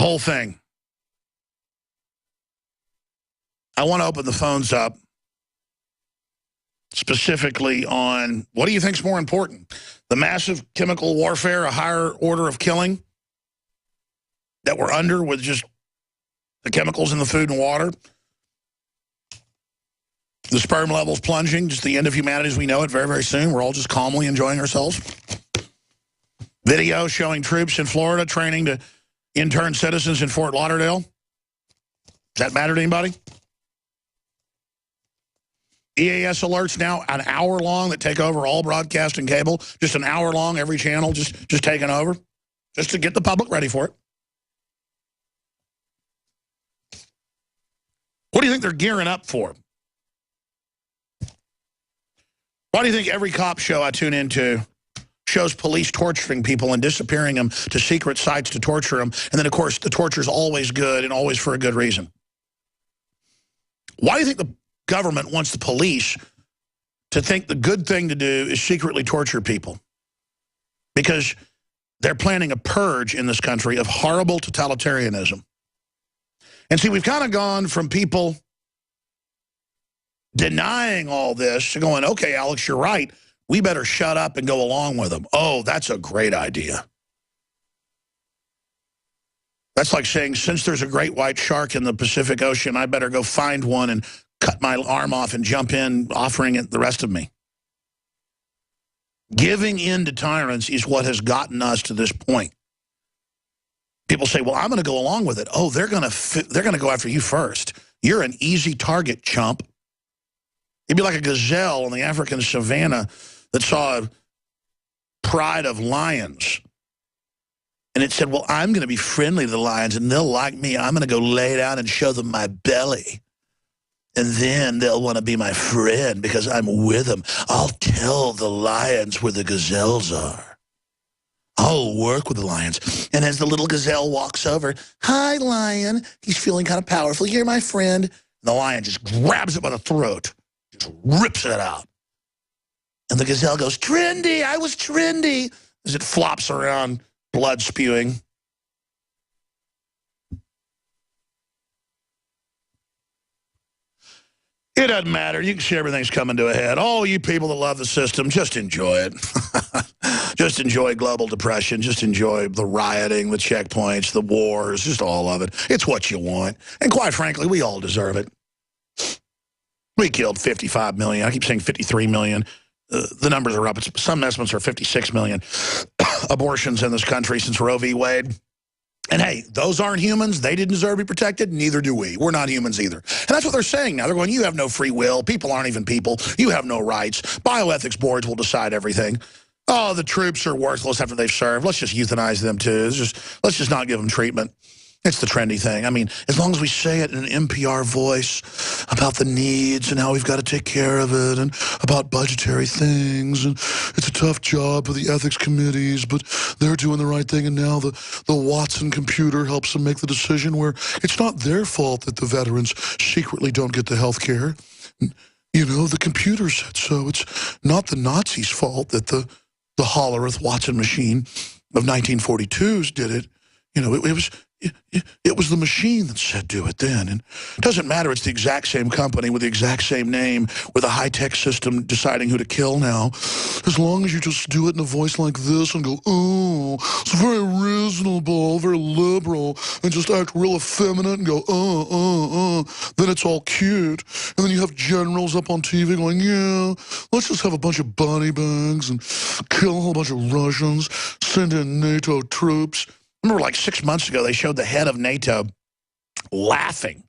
whole thing. I want to open the phones up specifically on what do you think is more important? The massive chemical warfare, a higher order of killing that we're under with just the chemicals in the food and water, the sperm levels plunging, just the end of humanity as we know it very, very soon. We're all just calmly enjoying ourselves. Video showing troops in Florida training to intern citizens in Fort Lauderdale. Does that matter to anybody? EAS alerts now an hour long that take over all broadcast and cable. Just an hour long, every channel just taking over. Just to get the public ready for it. What do you think they're gearing up for? Why do you think every cop show I tune into shows police torturing people and disappearing them to secret sites to torture them? And then, of course, the torture is always good and always for a good reason. Why do you think the government wants the police to think the good thing to do is secretly torture people? Because they're planning a purge in this country of horrible totalitarianism. And see, we've kind of gone from people denying all this to going, okay, Alex, you're right. We better shut up and go along with them. Oh, that's a great idea. That's like saying, since there's a great white shark in the Pacific Ocean, I better go find one and cut my arm off and jump in, offering it the rest of me. Giving in to tyrants is what has gotten us to this point. People say, well, I'm going to go along with it. Oh, they're going to go after you first. You're an easy target, chump. You'd be like a gazelle in the African savannah that saw a pride of lions. And it said, well, I'm going to be friendly to the lions, and they'll like me. I'm going to go lay down and show them my belly. And then they'll want to be my friend because I'm with them. I'll tell the lions where the gazelles are. I'll work with the lions. And as the little gazelle walks over, hi, lion. He's feeling kind of powerful. You're my friend. And the lion just grabs it by the throat, just rips it out. And the gazelle goes, trendy, I was trendy, as it flops around, blood spewing. It doesn't matter. You can see everything's coming to a head. Oh, you people that love the system, just enjoy it. Just enjoy global depression. Just enjoy the rioting, the checkpoints, the wars, just all of it. It's what you want. And quite frankly, we all deserve it. We killed 55 million. I keep saying 53 million. The numbers are up. Some estimates are 56 million abortions in this country since Roe v. Wade. And hey, those aren't humans. They didn't deserve to be protected. Neither do we. We're not humans either. And that's what they're saying now. They're going, you have no free will. People aren't even people. You have no rights. Bioethics boards will decide everything. Oh, the troops are worthless after they've served. Let's just euthanize them too. Let's just not give them treatment. It's the trendy thing. I mean, as long as we say it in an NPR voice about the needs and how we've got to take care of it and about budgetary things. And it's a tough job for the ethics committees, but they're doing the right thing. And now the Watson computer helps them make the decision where it's not their fault that the veterans secretly don't get the health care. You know, the computer said so. It's not the Nazis' fault that the Hollerith Watson machine of 1942s did it. You know, it was the machine that said do it then. And it doesn't matter. It's the exact same company with the exact same name with a high-tech system deciding who to kill now. As long as you just do it in a voice like this and go, oh, it's very reasonable, very liberal, and just act real effeminate and go, then it's all cute. And then you have generals up on TV going, yeah, let's just have a bunch of body bags and kill a whole bunch of Russians, send in NATO troops. Remember, like 6 months ago, they showed the head of NATO laughing.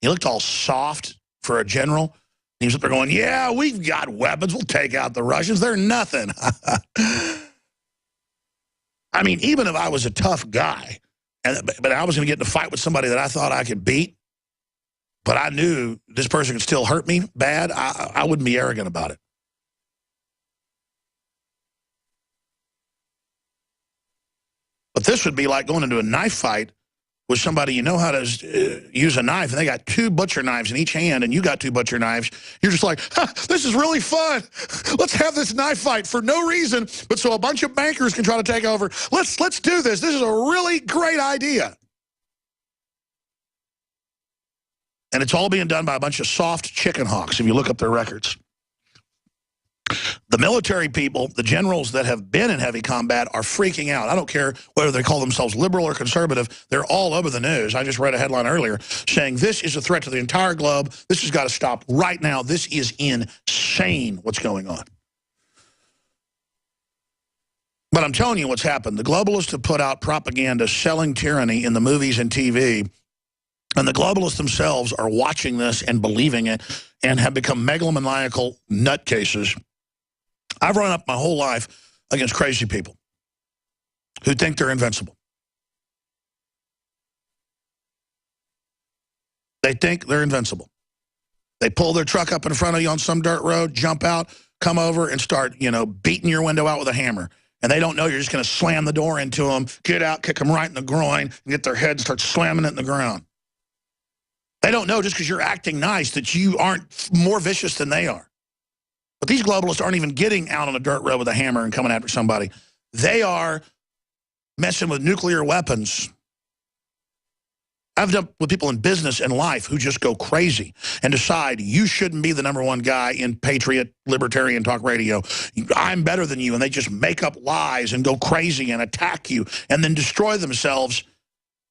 He looked all soft for a general. He was up there going, yeah, we've got weapons. We'll take out the Russians. They're nothing. I mean, even if I was a tough guy, but I was going to get in a fight with somebody that I thought I could beat, but I knew this person could still hurt me bad, I wouldn't be arrogant about it. But this would be like going into a knife fight with somebody you know how to use a knife, and they got 2 butcher knives in each hand, and you got 2 butcher knives. You're just like, this is really fun. Let's have this knife fight for no reason, but so a bunch of bankers can try to take over. Let's do this. This is a really great idea. And it's all being done by a bunch of soft chicken hawks, if you look up their records. The military people, the generals that have been in heavy combat are freaking out. I don't care whether they call themselves liberal or conservative. They're all over the news. I just read a headline earlier saying this is a threat to the entire globe. This has got to stop right now. This is insane what's going on. But I'm telling you what's happened. The globalists have put out propaganda selling tyranny in the movies and TV. And the globalists themselves are watching this and believing it and have become megalomaniacal nutcases. I've run up my whole life against crazy people who think they're invincible. They think they're invincible. They pull their truck up in front of you on some dirt road, jump out, come over and start, beating your window out with a hammer. And they don't know you're just going to slam the door into them, get out, kick them right in the groin, and get their head and start slamming it in the ground. They don't know just because you're acting nice that you aren't more vicious than they are. But these globalists aren't even getting out on a dirt road with a hammer and coming after somebody. They are messing with nuclear weapons. I've done with people in business and life who just go crazy and decide you shouldn't be the #1 guy in patriot, libertarian talk radio. I'm better than you. And they just make up lies and go crazy and attack you and then destroy themselves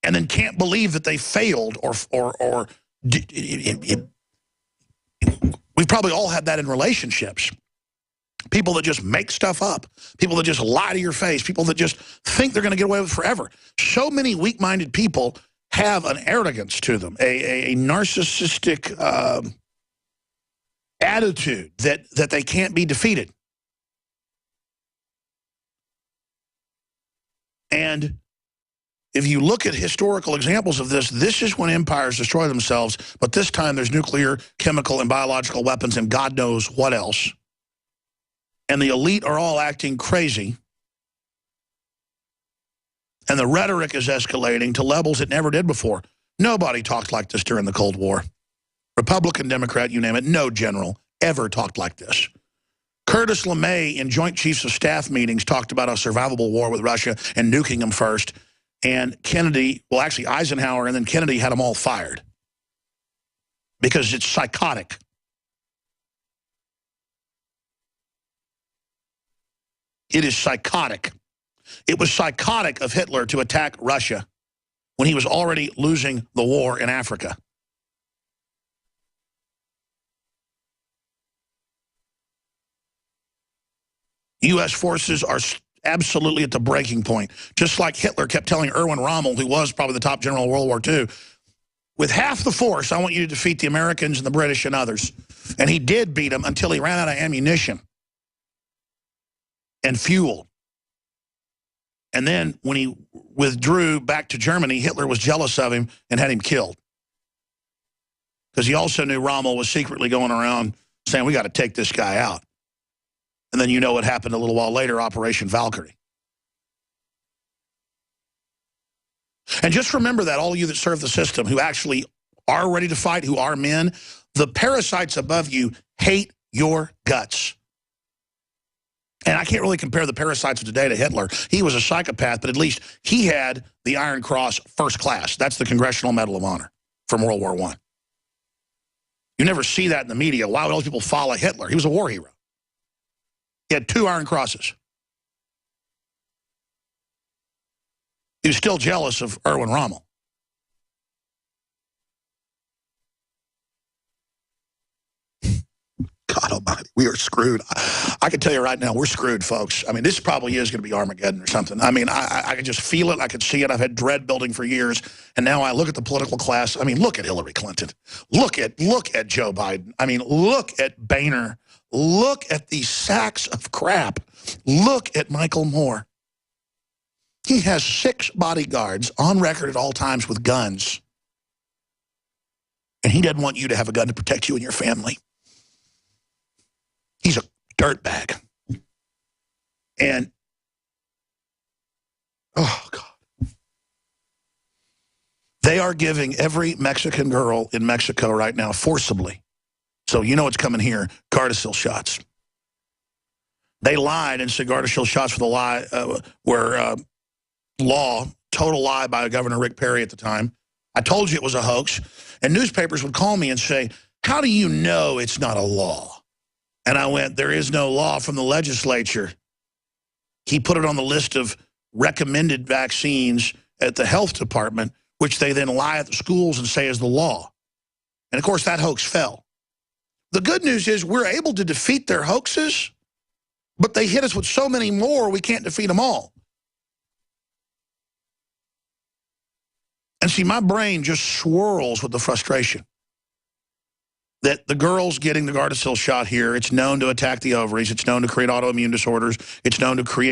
and then can't believe that they failed we've probably all had that in relationships. People that just make stuff up. People that just lie to your face. People that just think they're going to get away with it forever. So many weak-minded people have an arrogance to them, a narcissistic attitude that they can't be defeated. And if you look at historical examples of this, this is when empires destroy themselves, but this time there's nuclear, chemical, and biological weapons and God knows what else. And the elite are all acting crazy. And the rhetoric is escalating to levels it never did before. Nobody talked like this during the Cold War. Republican, Democrat, you name it, no general ever talked like this. Curtis LeMay in Joint Chiefs of Staff meetings talked about a survivable war with Russia and nuking them first. And Kennedy, well, actually Eisenhower and then Kennedy had them all fired because it's psychotic. It is psychotic. It was psychotic of Hitler to attack Russia when he was already losing the war in Africa. U.S. forces are absolutely at the breaking point. Just like Hitler kept telling Erwin Rommel, who was probably the top general of World War II, with half the force, I want you to defeat the Americans and the British and others. And he did beat them until he ran out of ammunition and fuel. And then when he withdrew back to Germany, Hitler was jealous of him and had him killed. Because he also knew Rommel was secretly going around saying, we got to take this guy out. And then you know what happened a little while later, Operation Valkyrie. And just remember that, all of you that serve the system, who actually are ready to fight, who are men, the parasites above you hate your guts. And I can't really compare the parasites of today to Hitler. He was a psychopath, but at least he had the Iron Cross First Class. That's the Congressional Medal of Honor from World War I. You never see that in the media. Why would all people follow Hitler? He was a war hero. He had 2 Iron Crosses. He was still jealous of Erwin Rommel. God almighty, we are screwed. I can tell you right now, we're screwed, folks. I mean, this probably is going to be Armageddon or something. I mean, I can just feel it. I can see it. I've had dread building for years. And now I look at the political class. I mean, look at Hillary Clinton. Look at Joe Biden. I mean, look at Boehner. Look at these sacks of crap. Look at Michael Moore. He has 6 bodyguards on record at all times with guns. And he doesn't want you to have a gun to protect you and your family. He's a dirtbag. And, oh, God. They are giving every Mexican girl in Mexico right now, forcibly, so you know what's coming here, Gardasil shots. They lied and said Gardasil shots for the lie were law, total lie by Governor Rick Perry at the time. I told you it was a hoax. And newspapers would call me and say, how do you know it's not a law? And I went, there is no law from the legislature. He put it on the list of recommended vaccines at the health department, which they then lie at the schools and say is the law. And, of course, that hoax fell. The good news is we're able to defeat their hoaxes, but they hit us with so many more we can't defeat them all. And see, my brain just swirls with the frustration that the girls getting the Gardasil shot here, it's known to attack the ovaries. It's known to create autoimmune disorders. It's known to create